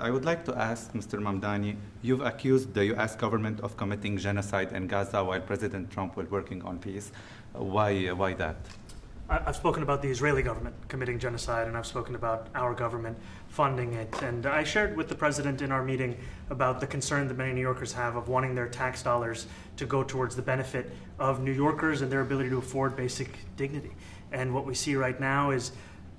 I would like to ask Mr. Mamdani, you've accused the U.S. government of committing genocide in Gaza while President Trump was working on peace. Why that? I've spoken about the Israeli government committing genocide, and I've spoken about our government funding it. And I shared with the president in our meeting about the concern that many New Yorkers have of wanting their tax dollars to go towards the benefit of New Yorkers and their ability to afford basic dignity. And what we see right now is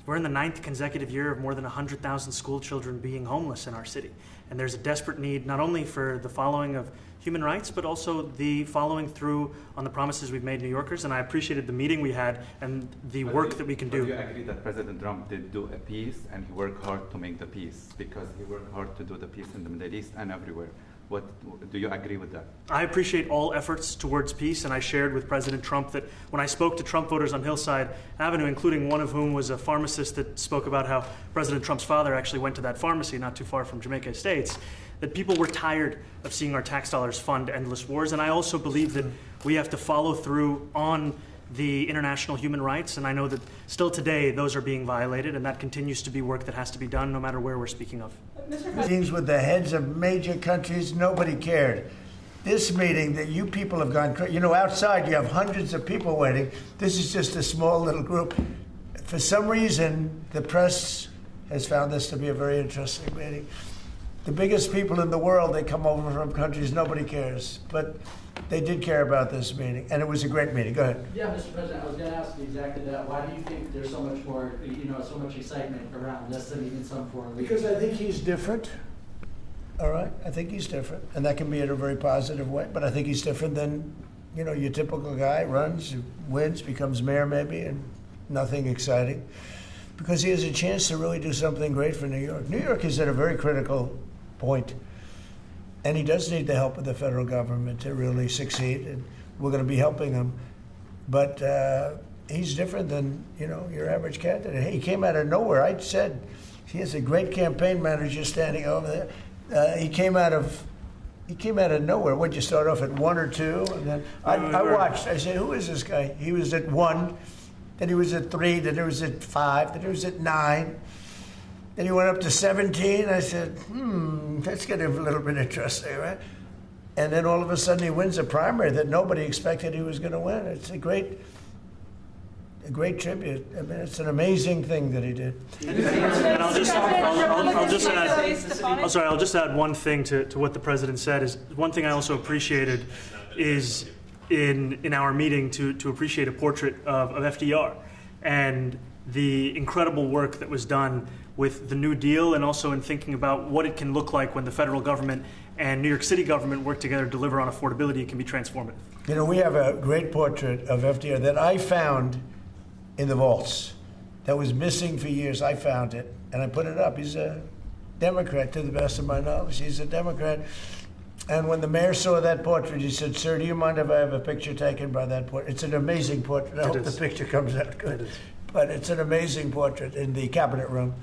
we're in the 9th consecutive year of more than 100,000 school children being homeless in our city. And there's a desperate need not only for the following of human rights, but also the following through on the promises we've made New Yorkers. And I appreciated the meeting we had and the work that we can do. Do you agree that President Trump did do a peace and he worked hard to make the peace? Because he worked hard to do the peace in the Middle East and everywhere. Do you agree with that? I appreciate all efforts towards peace, and I shared with President Trump that when I spoke to Trump voters on Hillside Avenue, including one of whom was a pharmacist that spoke about how President Trump's father actually went to that pharmacy not too far from Jamaica Estates, that people were tired of seeing our tax dollars fund endless wars. And I also believe that we have to follow through on the international human rights, and I know that still today those are being violated, and that continues to be work that has to be done no matter where we're speaking of. Meetings with the heads of major countries, nobody cared. This meeting that you people have gone crazy, outside you have hundreds of people waiting. This is just a small little group. For some reason, the press has found this to be a very interesting meeting. The biggest people in the world, they come over from countries nobody cares, but they did care about this meeting, and it was a great meeting. Go ahead. Yeah, Mr. President, I was going to ask you exactly that. Why do you think there's so much more, so much excitement around this than even some foreign leaders? Because I think he's different. All right, I think he's different, and that can be in a very positive way. But I think he's different than, your typical guy runs, wins, becomes mayor maybe, and nothing exciting. Because he has a chance to really do something great for New York. New York is at a very critical point. And he does need the help of the federal government to really succeed, and we're going to be helping him. But he's different than, your average candidate. He came out of nowhere. I said he has a great campaign manager standing over there. He came out of nowhere. What'd you start off at 1 or 2? And then I watched. I said, who is this guy? He was at 1, then he was at 3, then he was at 5, then he was at 9. Then he went up to 17. I said, that's getting a little bit interesting, right? And then all of a sudden he wins a primary that nobody expected he was going to win. It's a great tribute. I mean, it's an amazing thing that he did. And I'll just add one thing to what the president said. Is one thing I also appreciated is in our meeting to appreciate a portrait of FDR and the incredible work that was done with the New Deal, and also in thinking about what it can look like when the federal government and New York City government work together to deliver on affordability. It can be transformative. We have a great portrait of FDR that I found in the vaults that was missing for years. I found it, and I put it up. He's a Democrat, to the best of my knowledge. He's a Democrat. And when the mayor saw that portrait, he said, "Sir, do you mind if I have a picture taken by that portrait?" It's an amazing portrait. I hope the picture comes out good. But it's an amazing portrait in the cabinet room.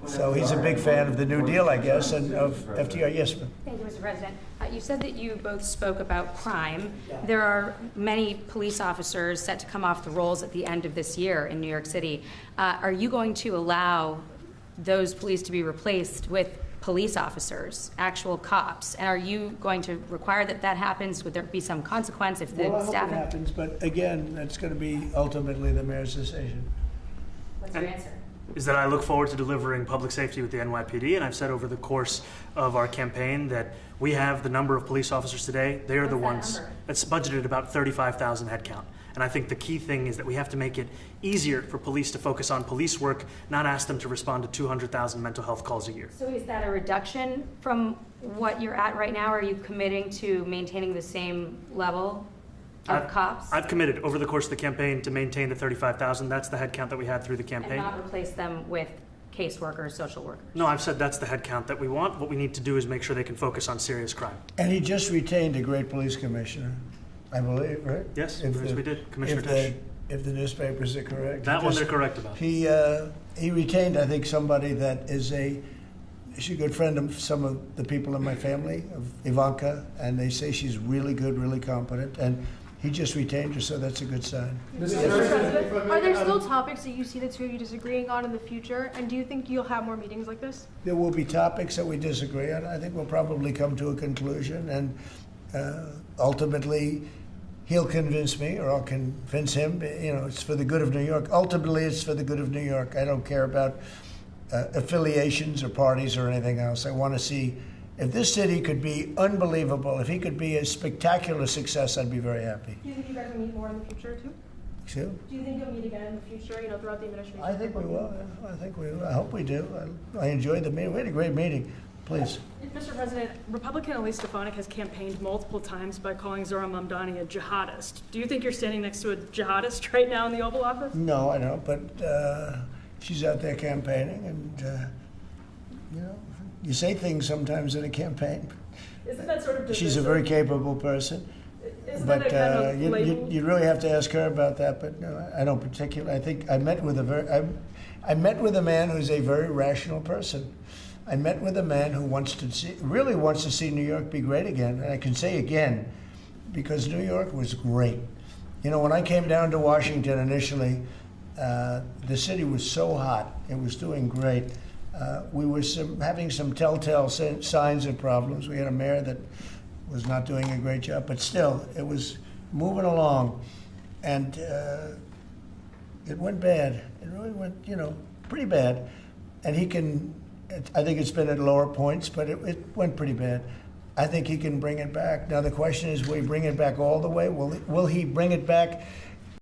So he's a big fan of the New Deal, I guess, and of FDR. Yes, ma'am. Thank you, Mr. President. You said that you both spoke about crime. There are many police officers set to come off the rolls at the end of this year in New York City. Are you going to allow those police to be replaced with police officers, actual cops? And are you going to require that happens? Would there be some consequence if the staffing? I hope it happens, but again, that's going to be ultimately the mayor's decision. What's your answer? Is that I look forward to delivering public safety with the NYPD, and I've said over the course of our campaign that we have the number of police officers today. They are the ones that's budgeted about 35,000 headcount. And I think the key thing is that we have to make it easier for police to focus on police work, not ask them to respond to 200,000 mental health calls a year. So is that a reduction from what you're at right now? Are you committing to maintaining the same level of cops? I've committed over the course of the campaign to maintain the 35,000. That's the headcount that we had through the campaign. And not replace them with caseworkers, social workers? No, I've said that's the headcount that we want. What we need to do is make sure they can focus on serious crime. And he just retained a great police commissioner, I believe, right? Yes, we did. Commissioner Tisch. If the newspapers are correct. That one they're correct about. He retained, I think, somebody that is she's a good friend of some of the people in my family, of Ivanka, and they say she's really good, really competent. And He just retained her, so that's a good sign. Mr. President, are there still topics that you see the two of you disagreeing on in the future? And do you think you'll have more meetings like this? There will be topics that we disagree on. I think we'll probably come to a conclusion, and ultimately, he'll convince me, or I'll convince him. You know, it's for the good of New York. Ultimately, it's for the good of New York. I don't care about affiliations or parties or anything else. I want to see if this city could be unbelievable, if he could be a spectacular success, I'd be very happy. Do you think you guys will meet more in the future too? Sue? Do you think you'll meet again in the future, throughout the administration? I think we will. Yeah. I think we will. I hope we do. I enjoyed the meeting. We had a great meeting. Please. Mr. President, Republican Elise Stefanik has campaigned multiple times by calling Zohran Mamdani a jihadist. Do you think you're standing next to a jihadist right now in the Oval Office? No, I don't. But she's out there campaigning, and you say things sometimes in a campaign. Isn't that sort of She's a very capable person. Isn't But that a kind of label? you really have to ask her about that. But no, I don't particularly. I think I met with I met with a man who's a very rational person. I met with a man who really wants to see New York be great again. And I can say again, because New York was great. When I came down to Washington initially, the city was so hot. It was doing great. We were having some telltale signs of problems. We had a mayor that was not doing a great job, but still, it was moving along. And it went bad. It really went, pretty bad. And I think it's been at lower points, but it went pretty bad. I think he can bring it back. Now the question is, will he bring it back all the way? Will he bring it back